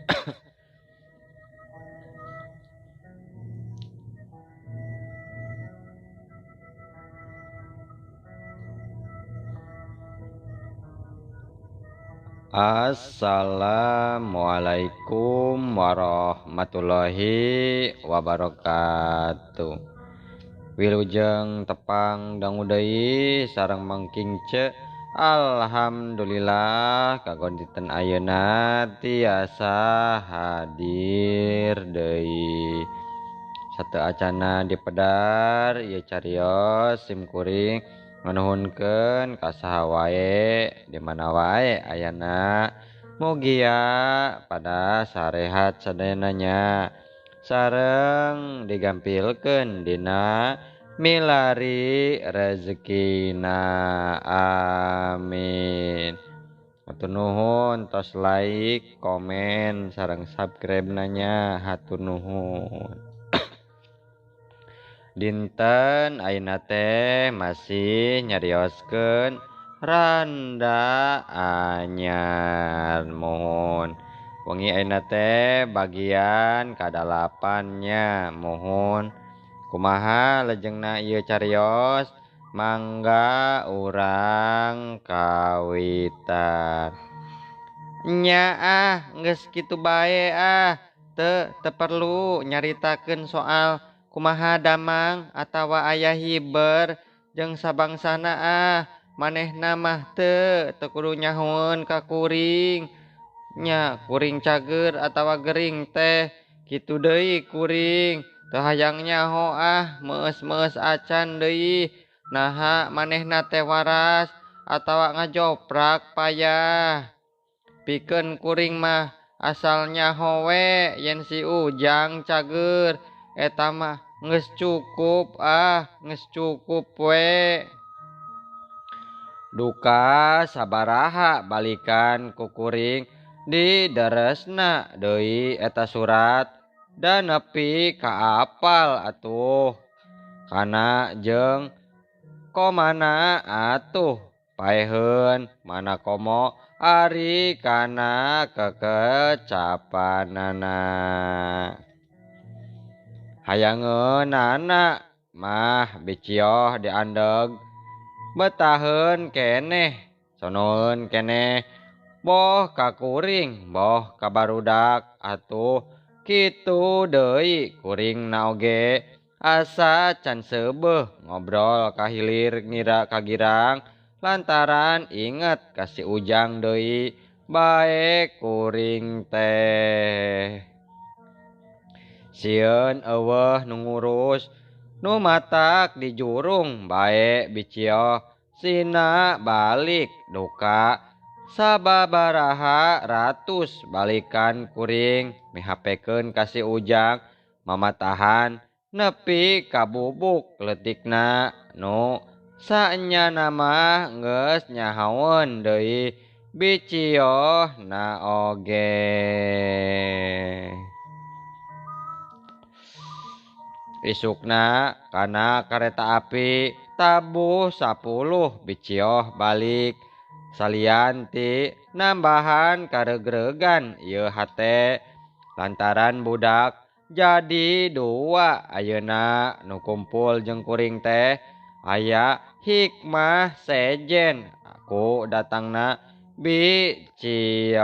Assalamualaikum warahmatullahi wabarakatuh. Wilujeng tepang dangu deui sareng mangkingce. Alhamdulillah kagonten ayeuna tiasa hadir deui. Sateu acana dipedar ieu carios sim kuring nganuhunkeun ka saha wae di mana wae ayana. Mugia pada sarehat sadenanya sareng digampilkeun dina milari rezekina, amin. Hatur nuhun tos like, komen, sareng subscribe nanya, hatur nuhun. Dinten ayeuna teh masih nyarioskeun randa anyar, mohon wengi ayeuna teh bagian kadalapannya, mohon kumaha lejengna ieu carios mangga urang kawitan. Nya geus kitu bae teu perlu nyaritakeun soal kumaha damang atawa aya hiber jeung sabangsana manehna mah teu kudu nyahoeun ka kuring nya kuring cager atawa gering teh kitu deui kuring teu hayang nyaho meus-meus acan deui naha manehna teh waras atawa ngajoprak payah pikeun kuring mah asal nyaho we yen si Ujang cager eta mah geus cukup geus cukup we. Duka sabaraha balikan ku kuring didaresna deui eta surat da nepi ka apal atuh kana jeung komana atuh paeheun mana komo ari kana kekecapanana. Hayangeunana mah bicioh diandeg betaheun keneh sonoeun keneh boh ka kuring boh ka barudak atuh kitu deui kuringna oge asa can seubeuh ngobrol kahilir ngira kagirang lantaran inget ka si Ujang deui bae kuring teh. Sieun eueuh nu ngurus nu matak di jurung bae bicioh sina balik duka sababaraha ratus balikan kuring mihapekeun ka si Ujang mamatahan nepi ka bubuk leutikna nu saenyana mah geus nyahaweun deui biciohna oge. Isukna kana kareta api tabuh 10 bicioh balik salian ti nambahan karegreugan ieu hate lantaran budak jadi 2 ayeuna nu kumpul jeung kuring teh aya hikmah sejen ku datangna bicioh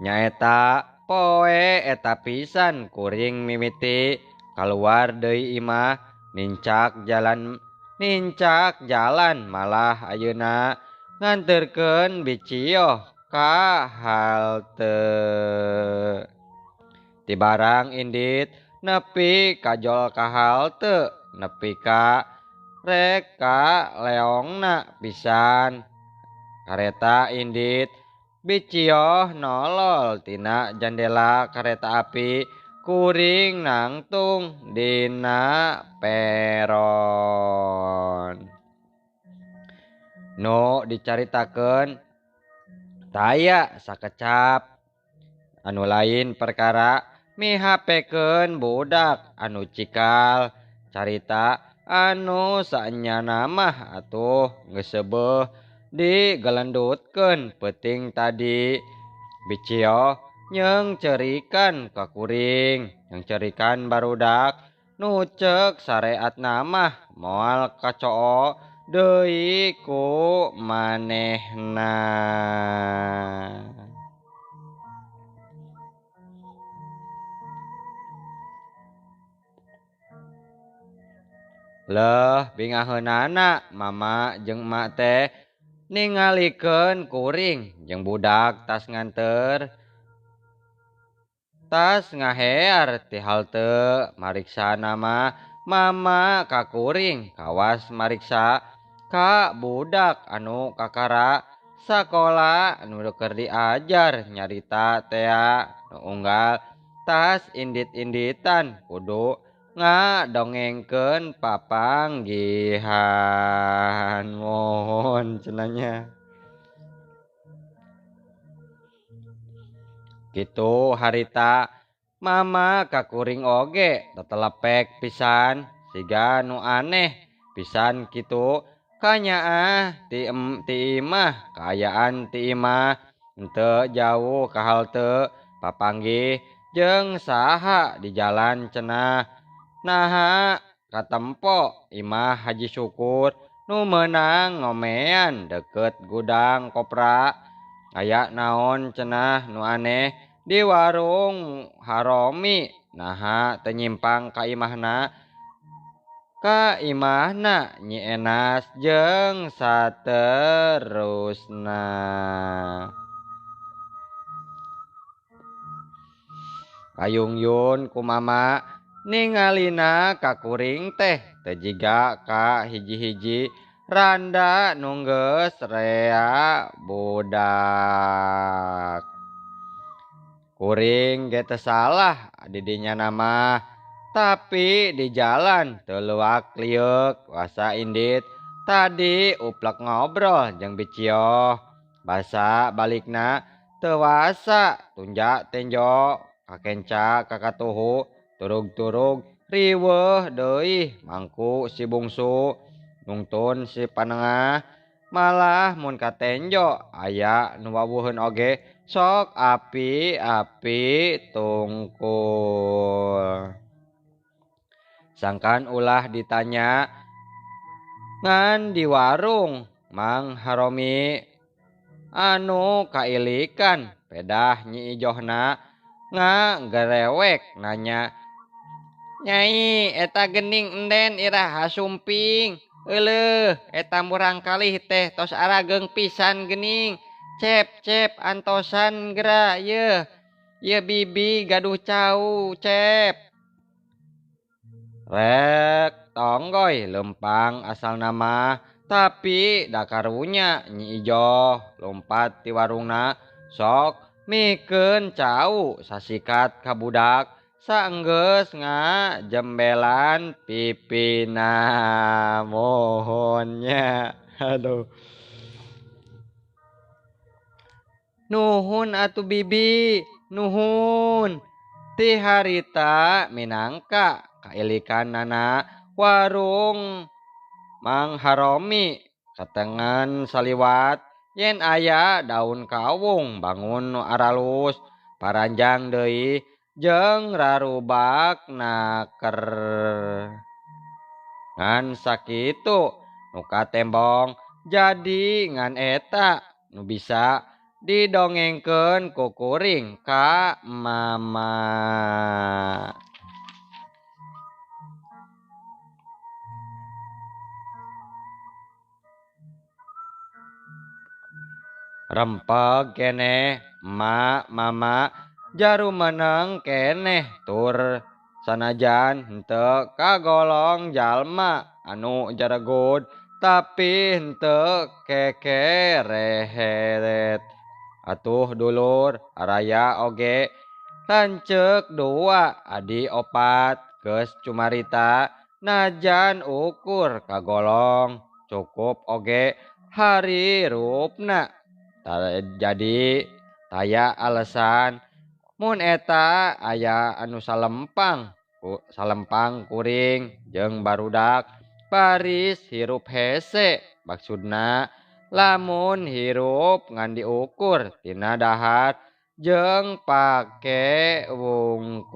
nyaeta poe eta pisan kuring mimiti kaluar deui imah nincak jalan malah ayeuna nganterkeun bicioh ka halte. Ti barang indit nepi kajol ka halte nepi ka rek ka leongna pisan kareta indit bicioh nolol tina jendela kareta api kuring nangtung dina peron. Nu dicaritakeun taya sakecap anu lain perkara mihapekeun budak anu cikal carita anu saenyana mah atuh geus seubeuh digelendutkeun peuting tadi Bicio nyeng cerikan ka kuring, nyeng cerikan barudak nu ceuk sareat namah moal kacoo deui ku manehna. Leuh bingaheunana mama jeung emak teh ningalikeun kuring jeung budak tas nganteur tas ngahear ti halte mariksa nama mama ka kuring kawas mariksa ka budak anu kakara sakola anu keur diajar nyarita tea nu unggal tas indit-inditan kudu ngadongengkeun papanggihan mohon cenanya. Kitu harita mama ka kuring oge tetelepek pisan siga nu aneh pisan kitu kanyaah ti imah kaayaan ti imah henteu jauh ka halte papanggih jeung saha di jalan cenah naha katempo imah Haji Syukur nu meunang ngomean deket gudang kopra aya naon cenah nu aneh di warung Haromi naha teu nyimpang ka imahna Nyi Enas jeung saterusna. Kayungyun ku mama ningalina ka kuring teh teu jiga ka hiji-hiji randa nu geus rea budak. Kuring ge teu salah di dinya nama tapi di jalan teu leuak liuk wasa indit tadi uplek ngobrol jeung Bicio basa balikna teu wasa tunja tenjo kakenca kakatuhu turug-turug riweuh deui mangku si bungsu nungtun si panengah malah mun katenjo aya nu wawuheun oge sok api-api tungkul. Sangkan ulah ditanya ngan di warung Mang Haromi anu kailikan pedah Nyi Ijohna ngagerewek nanya, "Nyai, eta geuning enden iraha sumping. Euleuh, eta murang kalih teh tos arageung pisan geuning. Cep antosan geura yeuh. Ieu bibi gaduh cau, Cep." Rek tonggoy leumpang asalna mah tapi da karunya Nyi Ijoh lumpat ti warungna sok mikeun cau sasikat ka budak saenggeus ngajembelan pipina mohonnya. Aduh. Nuhun atuh bibi, nuhun. Ti harita minangka kailikanana warung Mang Haromi katengen saliwat yen aya daun kawung bangun nu aralus paranjang deui jeung rarubak naker ngan sakitu nu katembong jadi ngan eta nu bisa didongengkeun ku kuring ka mama. Rempeg keneh emak mama jaru meneng keneh tur sanajan henteu kagolong jalma anu jaregud tapi henteu kekereheret. Atuh dulur araya oge lanceuk dua adi opat geus cumarita najan ukur kagolong cukup oge harirupna. Jadi taya alesan mun eta aya anu salempang kuring jeung barudak baris hirup hese maksudna lamun hirup ngan diukur tina dahar jeung pake wungkul.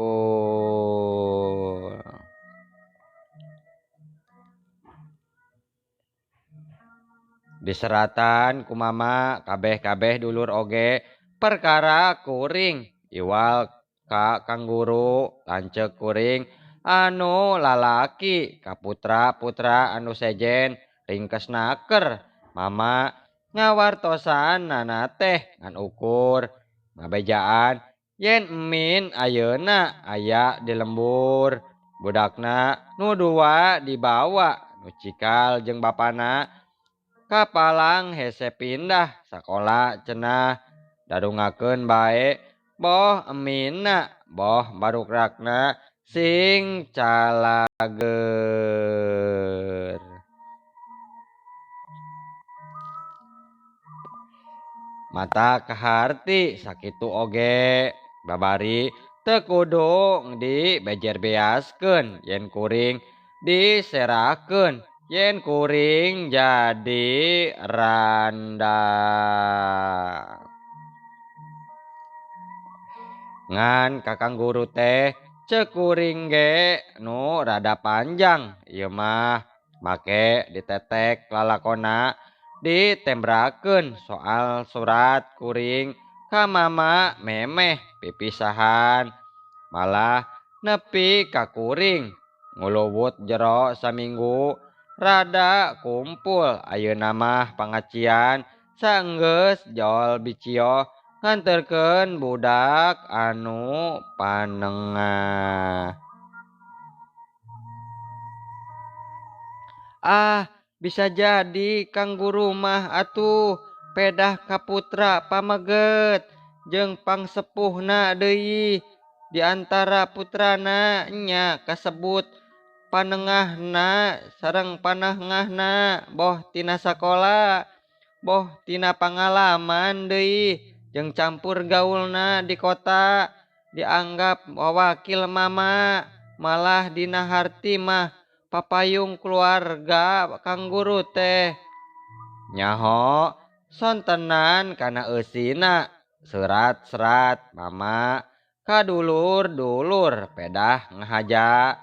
Diseratan ku mama kabeh-kabeh dulur oge perkara kuring iwal ka Kang Guru lanceuk kuring anu lalaki ka putra-putra anu sejen ringkesnaker mama ngawartosan nana teh ngan ukur ngabejaan yen emin ayeuna aya di lembur budakna nu dua dibawa nu cikal jeung bapana kapalang hese pindah sakola cenah dadungakeun bae boh emina boh barukrakna sing calager. Mata kaharti sakitu oge babari teu kudu dibejer beaskeun yen kuring diserahkeun yen kuring jadi randa. Ngan Kakang Guru teh ceuk kuring ge nu rada panjang ieu mah make ditetek lalakonna ditembrakeun soal surat kuring ka mama memeh pipisahan malah nepi ka kuring nguluwut jero saminggu rada kumpul ayeuna mah pangacian saenggeus jol bicio nganterkeun budak anu panengah. Bisa jadi Kang Guru mah atuh pedah ka putra pameget jeung pangsepuhna deui di antara putrana nya kasebut panengahna sareng panengahna boh tina sakola boh tina pangalaman deui jeung campur gaulna di kota dianggap wawakil mama malah dina harti mah papayung keluarga Kang Guru teh nyaho sontenan kana eusina serat-serat mama kadulur-dulur pedah ngahaja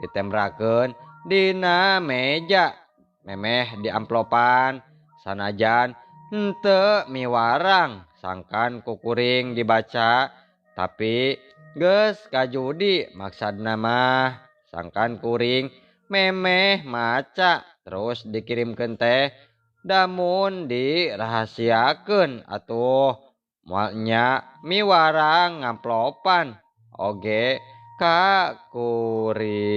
ditembrakeun dina meja memeh di amplopan sanajan henteu miwarang sangkan kukuring dibaca tapi geus kajudi maksudna mah sangkan kuring memeh maca terus dikirimkeun teh damun dirahasiakeun atuh moal nya miwarang ngamplopan oge ka kuring.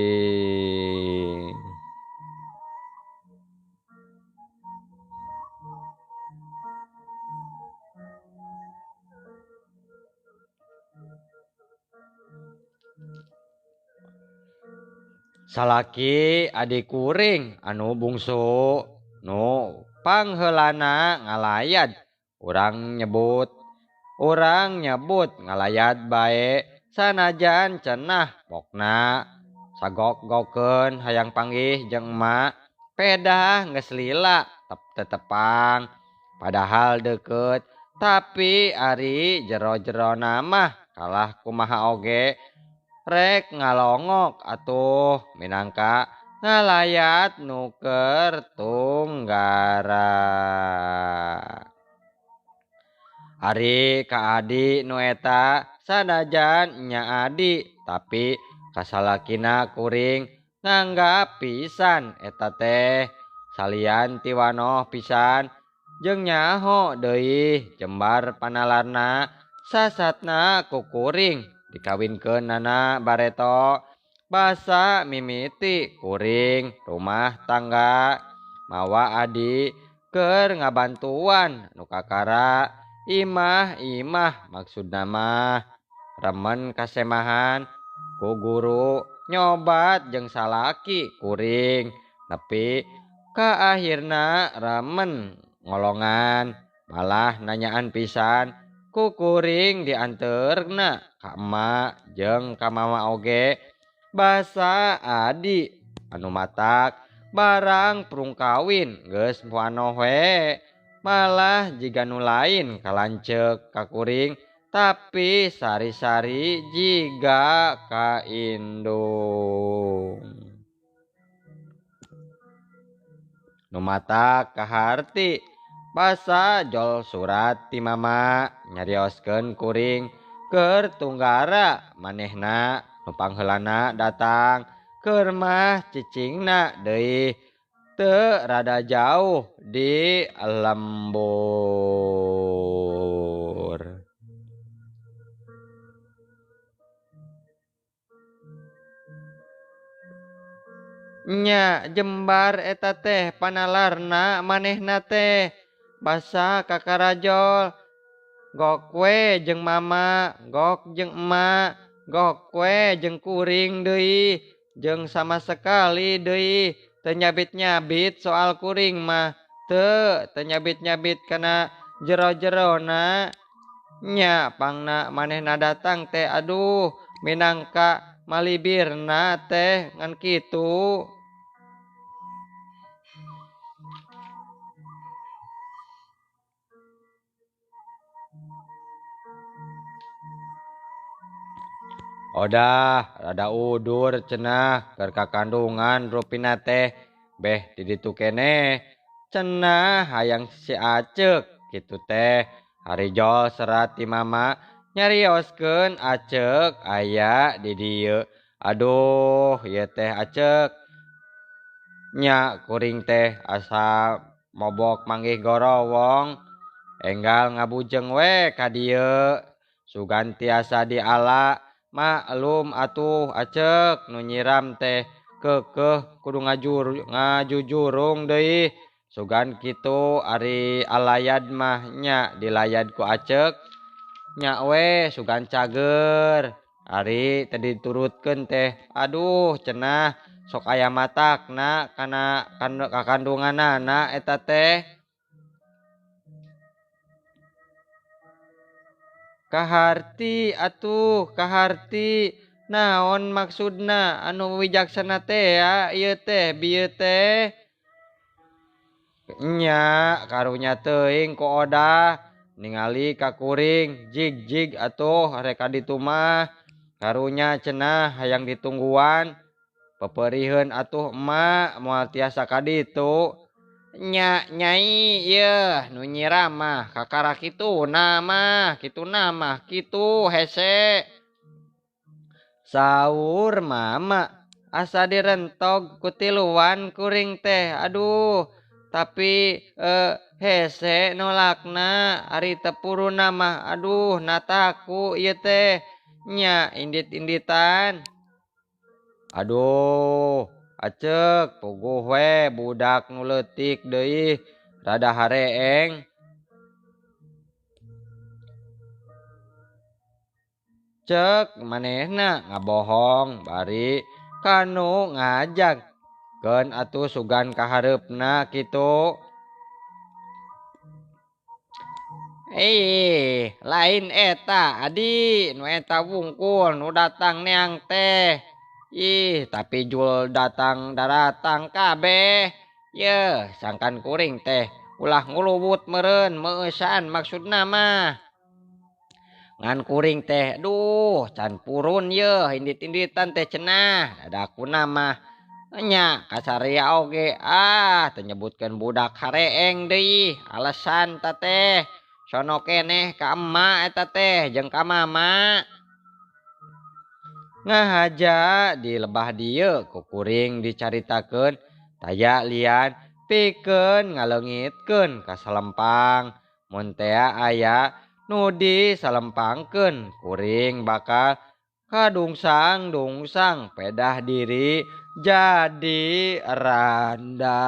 Salaki adik kuring anu bungsu nu pangheulana ngalayad urang nyebut ngalayad bae sanajan cenah pokna sagok-gokeun hayang panggih jeung emak pedah geus lila tetepang padahal deukeut tapi ari jero-jerona mah kalah kumaha oge rek ngalongok atuh minangka ngalayat nuker tunggara. Ari ka adi nu eta sanajan nya adi tapi kasalakina kuring nganggap pisan eta teh salian tiwanoh pisan jeung nyaho deui jembar panalarna sasatna ku kuring dikawinkeunana bareto basa mimiti kuring rumah tangga mawa adi keur ngabantuan nu kakara imah-imah maksudna mah remen kasemahan ku guru nyobat jeung salaki kuring nepi ka akhirna remen ngolongan malah nanyaan pisan ku kuring dianteurna ka emak jeung ka mama oge basa adi anu matak barang prung kawin geus poanoh we malah jiga nu lain kalanceuk ka kuring tapi sari-sari jiga kaindung. Numata kaharti basa jol surat ti mama nyarioskeun kuring keur tunggara manehna nu pangheulana datang keur mah cicingna deui teu rada jauh di lembur. Nya jembar eta teh panalarna manehna teh basa kakarajol gok we jeung mama gok jeung emak gok we jeung kuring deui jeung sama sekali deui teu nyabit-nyabit soal kuring mah teu nyabit-nyabit kana jero-jerona. Nya pangna manehna datang teh aduh minangka malibirna teh ngan kitu. Odah rada udur cenah keur kakandungan rupina teh beh di ditu keneh cenah hayang si Aceuk kitu teh harijol serat ti mama nyarioskeun Aceuk aya di dieu. Aduh ieu teh Aceuk nya kuring teh asa mobok manggih gorowong enggal ngabujeng we ka dieu sugan tiasa diala. Maklum atuh Aceuk nu nyiram teh keukeuh kudu ngajujurung deui sugan kitu ari alayad mah nya dilayad ku Aceuk nya we sugan cager ari teu diturutkeun teh aduh cenah sok aya matakna kana kakandunganana eta teh. Kaharti atuh kaharti naon maksudna anu wijaksana teh ya ieu teh bieu teh. Nya karunya teuing ku Odah ningali ka kuring jig-jig atuh rek ka ditu mah karunya cenah hayang ditungguan pepeuriheun atuh emak moal tiasa ka ditu. Nya nyai ieu nu nyiram mah kakara kituna mah kitu hese saur mama asa direntog ku tiluan kuring teh aduh tapi hese nolakna ari tepuruna mah aduh nataku ieu teh nya indit-inditan. Aduh Aceuk puguh we budak nu leutik deui rada hareeng. Ceuk manehna ngabohong bari kanu ngajak keun atuh sugan kahareupna kitu. Lain eta adi nu eta wungkul nu datang neang teh. Tapi jul datang daratang kabeh. Yeuh, sangkan kuring teh ulah nguluwut meureun meueusan maksudna mah. Ngan kuring teh duh can purun yeuh indit-inditan teh cenah dadakuna mah. Nya kasaria oge teu nyebutkeun budak hareeng deui alesan ta teh. Sono keneh ka emak eta teh jeung ka mama. Ngahaja di lebah dieu ku kuring dicaritakeun taya lian pikeun ngaleungitkeun ka salempang mun tea aya nu disalempangkeun kuring bakal kadungsang-dungsang pedah diri jadi randa.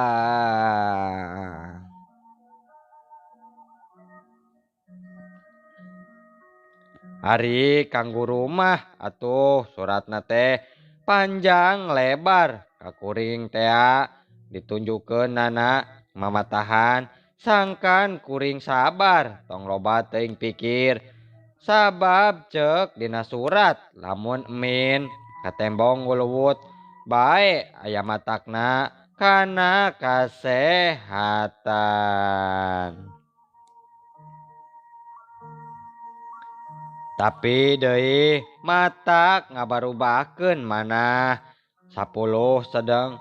Ari kanggo rumah atuh suratna teh panjang lebar ka kuring tea ditunjukkeun nana mamatahan sangkan kuring sabar tong loba teuing pikir sabab ceuk dina surat lamun emin katembong nguluwut bae aya matakna kana kasehatan. Tapi deui matak ngabarubakeun manah 10 sedeng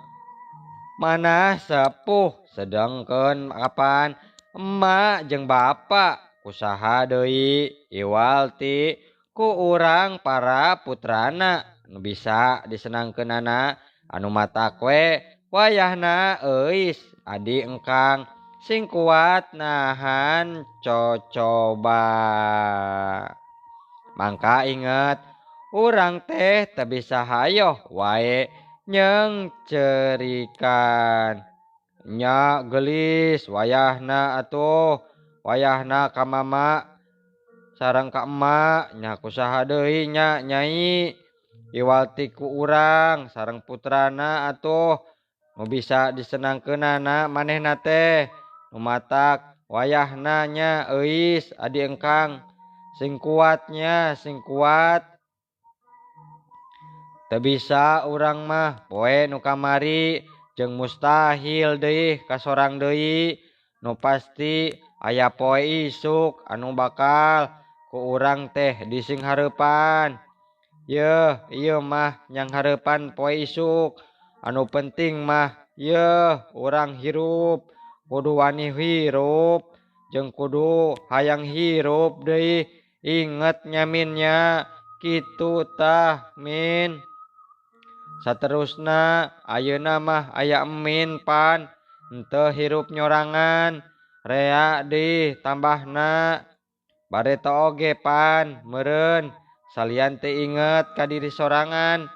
manah sepuh sedengkeun kapan emak jeung bapak kusaha deui iwal ti ku urang para putrana nu bisa disenangkeunana anu matak we wayahna euis adi engkang sing kuat nahan cocoba. Mangka inget urang teh teu bisa hayoh wae nyeng cerikan nya gelis wayahna atuh wayahna ka mama sareng ka emak nya kusaha deui nya nyai iwal ti ku urang sareng putrana atuh nu bisa disenangkeunana manehna teh nu matak wayahna nya euis adi engkang sing kuatnya sing kuat teu bisa urang mah poe nu kamari jeung mustahil deui kasorang deui nu pasti aya poe isuk anu bakal ku urang teh dising hareupan yeuh ieu mah nyang hareupan poe isuk anu penting mah yeuh urang hirup kudu wani hirup jeung kudu hayang hirup deui inget nya min nya kitu tah min. Saterusna ayeuna mah aya emin pan henteu hirup nyorangan rea di tambahna bareta oge pan meureun salian teu inget ka diri sorangan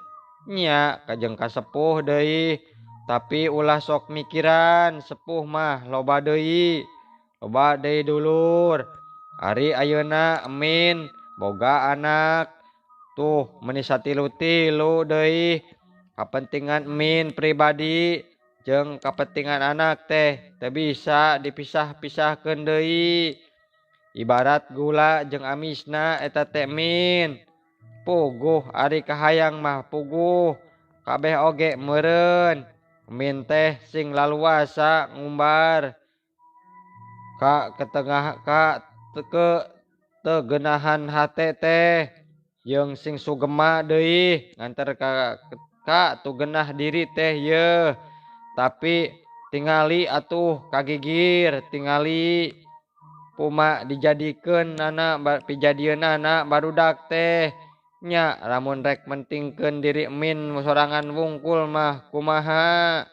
nya kajeng kasepuh deui tapi ulah sok mikiran sepuh mah loba deui dulur ari ayeuna emin boga anak tuh meuni satilu-tilu deui kapentingan emin pribadi jeung kapentingan anak teh teu bisa dipisah-pisahkeun deui ibarat gula jeung amisna eta teh min puguh ari kahayang mah puguh kabeh oge meureun emin teh sing laluasa ngumbar ka ketengah ka ke teugenahan hate teh jeung sing sugema deui nganter ka tugenah diri teh yeuh tapi tingali atuh kagigir tingali puma dijadikeun anak pijadieunana barudak teh nya lamun rek mentingkeun diri emin sorangan wungkul mah kumaha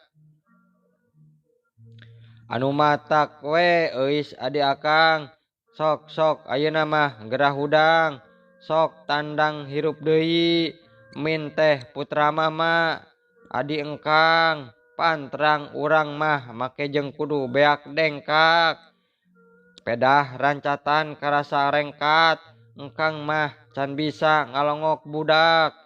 anu matak we euis adi akang sok ayeuna mah gerah hudang sok tandang hirup deui min teh putra mama adi engkang pantrang urang mah make jeung kudu beak dengkak pedah rancatan karasa rengkat engkang mah can bisa ngalongok budak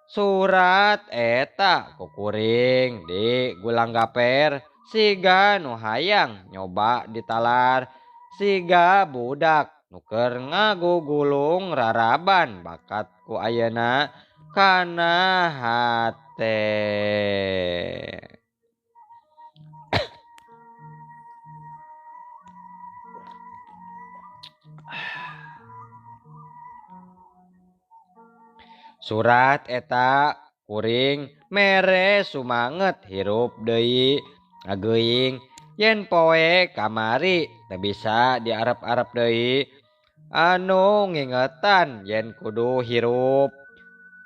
surat eta kukuring di gulang gaper siga nu hayang nyoba ditalar siga budak nu keur ngagugulung raraban bakat ku ayeuna kana hate. Surat eta kuring mere sumanget hirup deui ngageuing yen poe kamari teu bisa diarep-arep deui anu ngingetan yen kudu hirup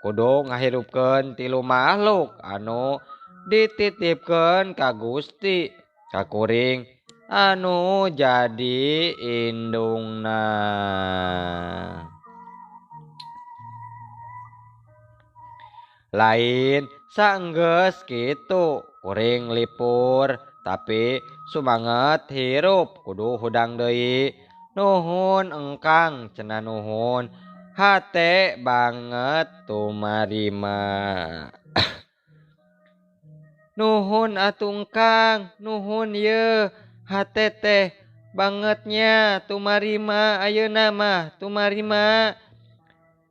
kudu ngahirupkeun tilu makhluk anu dititipkeun ka Gusti ka kuring anu jadi indungna. Lain saenggeus kitu kuring lipur tapi sumanget hirup kudu hudang deui nuhun engkang cenah nuhun hate banget tumarima. Nuhun atuh engkang nuhun yeuh hate teh bangetnya tumarima ayeuna mah tumarima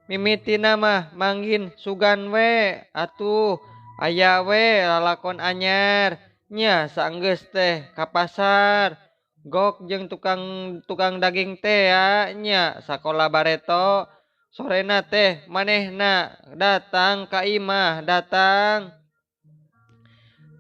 mimitina mah manggin sugan we atuh aya we lalakon anyar nya saenggeus teh ka pasar gok jeung tukang daging teh nya sakola bareto sorena teh manehna datang ka imah datang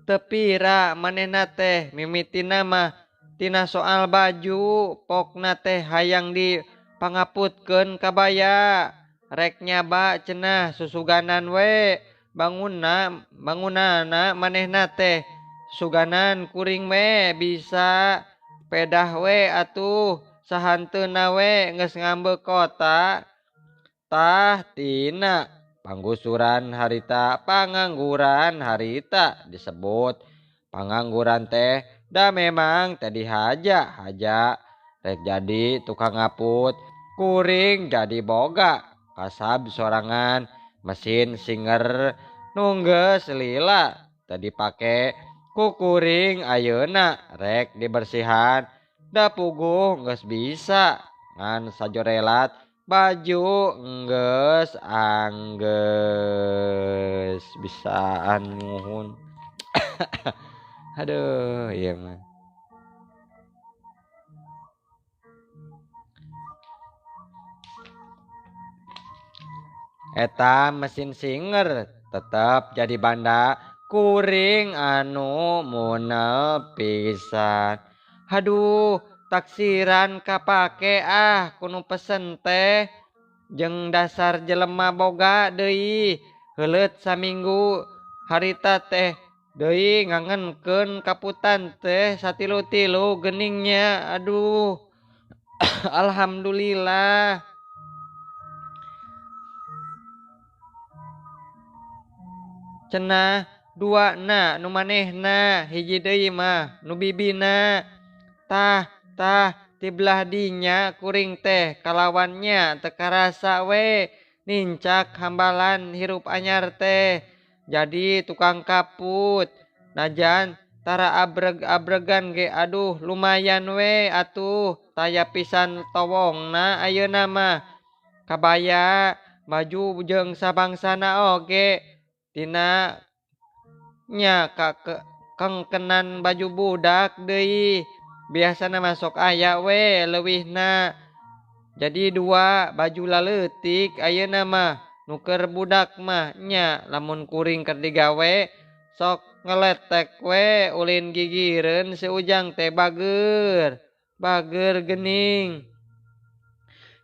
tepira manehna teh mimitina mah tina soal baju pokna teh hayang di pangaputkeun kabaya rek nyaba cenah susuganan we bangunana manehna teh suganan kuring we bisa pedah we atuh sahanteuna we geus ngambe kota tah tina panggusuran harita pangangguran harita disebut pangangguran teh da memang tadi haja rek jadi tukang ngaput kuring jadi boga kasab sorangan mesin singer nungges lila tadi pake ku kuring ayeuna rek dibersihan da puguh geus bisa ngan sajorelat baju enggeus anggeus bisaan muhun. Aduh iya mah eta mesin singer tetep jadi banda kuring anu munel pisan. Haduh taksiran kapake kuno pesen teh jeung dasar jelema boga deui heuleut saminggu harita teh deui ngangenkeun kaputan teh satilu-tilu geningnya aduh alhamdulillah cenah dua na nu manehna hiji deui mah nu bibina tah ti belah dinya kuring teh kalawannya teu karasa we nincak hambalan hirup anyar teh jadi tukang kaput najan tara abreg-abregan ge aduh lumayan we atuh taya pisan towongna ayeuna mah kabaya baju jeung sabangsana oge tina nya kengkenan baju budak deui biasana masuk aya we leuwihna jadi dua baju laleutik ayeuna mah nuker budak mah nya lamun kuring keur digawe sok ngeletek we ulin gigireun si Ujang teh bager gening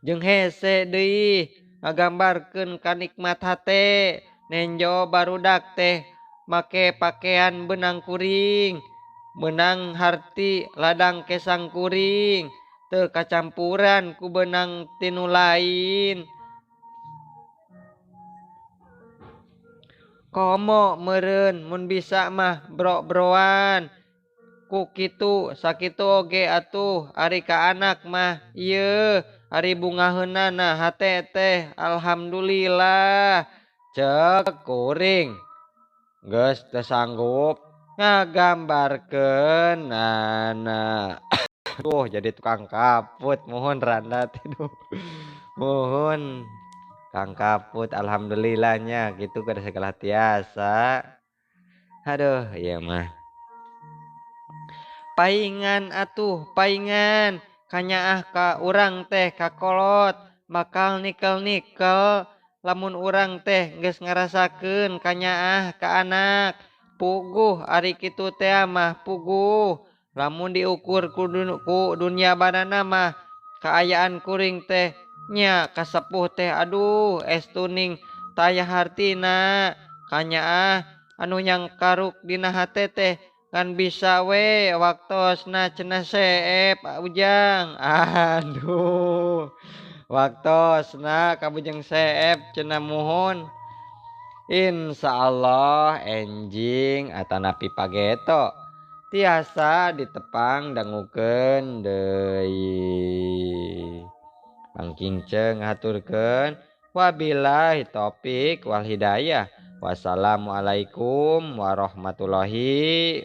jeung hese deui ngagambarkeun kanikmat hate nenjo barudak teh make pakean benang kuring benang harti ladang kesang kuring teu kacampuran ku benang tinu lain komo meureun mun bisa mah bro-broan ku kitu sakitu oge atuh ari ka anak mah ieu ari bungaheunana hate teh alhamdulillah cek kuring geus teu sanggup ngagambarkeun anak tuh jadi tukang kaput mohon randa tidur mohon kang kaput alhamdulillahnya gitu kada segala tiasa aduh iya mah paingan atuh paingan kanyaah ka urang teh kakolot bakal nikel lamun urang teh geus ngarasakeun kanyaah ka anak puguh ari kitu teh mah puguh lamun diukur ku dunia banana mah kaayaan kuring teh nya kasepuh teh aduh estuning taya hartina kanyaah anu nyangkaruk dina hate teh kan bisa we waktosna cenah seep Ujang aduh waktosna kabujeng seep cenah muhun insyaallah enjing atanapi pageto tiasa ditepang dangukeun deui mangkinceng ngaturkeun wabillahi taufik wal hidayah wassalamualaikum warahmatullahi